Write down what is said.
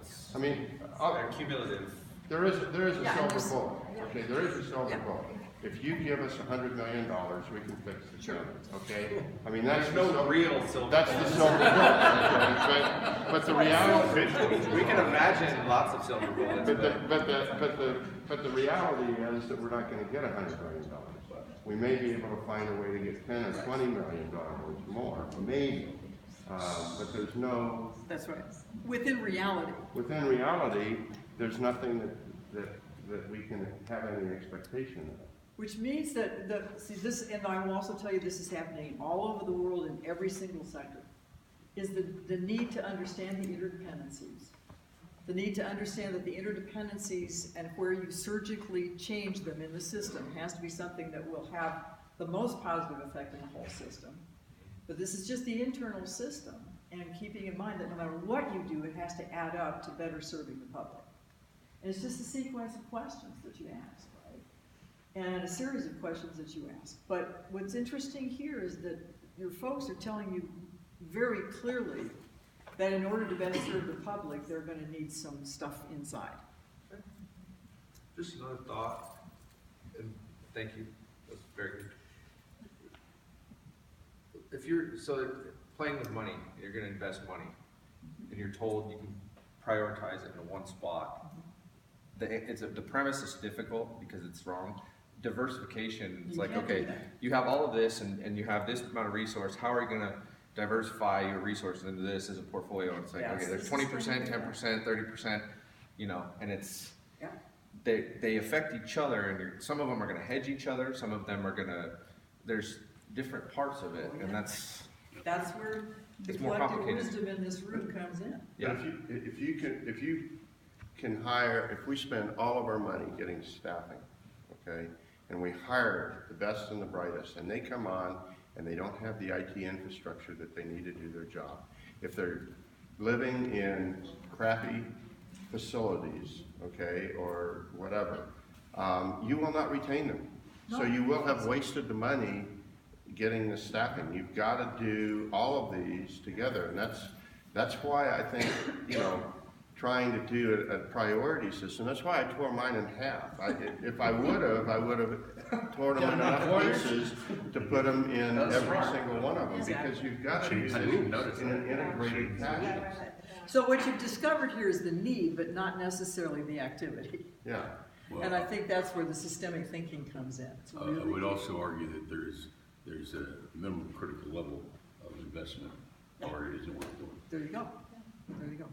it's, I mean, they're cumulative. there is a Yeah, silver bullet, okay, there is a silver Yeah. bullet. If you give us $100 million, we can fix the Sure. county, okay? I mean, that's There's the no silver, real silver. that's the silver bullet, okay? But the reality, We can imagine lots of silver bullets, but the reality is that we're not gonna get $100 million. We may be able to find a way to get $10 or $20 million more, maybe. But there's no, That's right. Within reality. within reality, there's nothing that we can have any expectation of. Which means that, see this, and I will also tell you this is happening all over the world in every single sector, is the need to understand the interdependencies. The need to understand that the interdependencies and where you surgically change them in the system has to be something that will have the most positive effect in the whole system. But this is just the internal system, and keeping in mind that no matter what you do, it has to add up to better serving the public. And it's just a sequence of questions that you ask, right? And a series of questions that you ask. But what's interesting here is that your folks are telling you very clearly that in order to better serve the public, they're going to need some stuff inside. just another thought, and thank you, that's very good. If you're, so playing with money, you're gonna invest money, and you're told you can prioritize it in one spot. The premise is difficult because it's wrong. Diversification, it's You like, can't do okay, that. you have all of this and you have this amount of resource, how are you gonna diversify your resources into this as a portfolio? It's like, Yes, okay, there's this is 20%, gonna be 10%, 30%, you know, and it's, Yeah. they affect each other, and some of them are gonna hedge each other, some of them are gonna, there's different parts of it, and that's where the It's more collective complicated. wisdom in this room comes in. But if you can hire, if we spend all of our money getting staffing, okay, and we hire the best and the brightest, and they come on and they don't have the IT infrastructure that they need to do their job, if they're living in crappy facilities, okay, or whatever, you will not retain them. So you will have wasted the money getting the staffing. You've got to do all of these together, and that's why I think, you know, trying to do a priority system. That's why I tore mine in half. If I would have torn them in enough pieces to put them in every single one of them, because you've got to do this in an integrated fashion. So what you've discovered here is the need, but not necessarily the activity. Yeah. And I think that's where the systemic thinking comes in. It's really I would key. also argue that there's a minimum critical level of investment, or it isn't worth doing. There you go. There you go.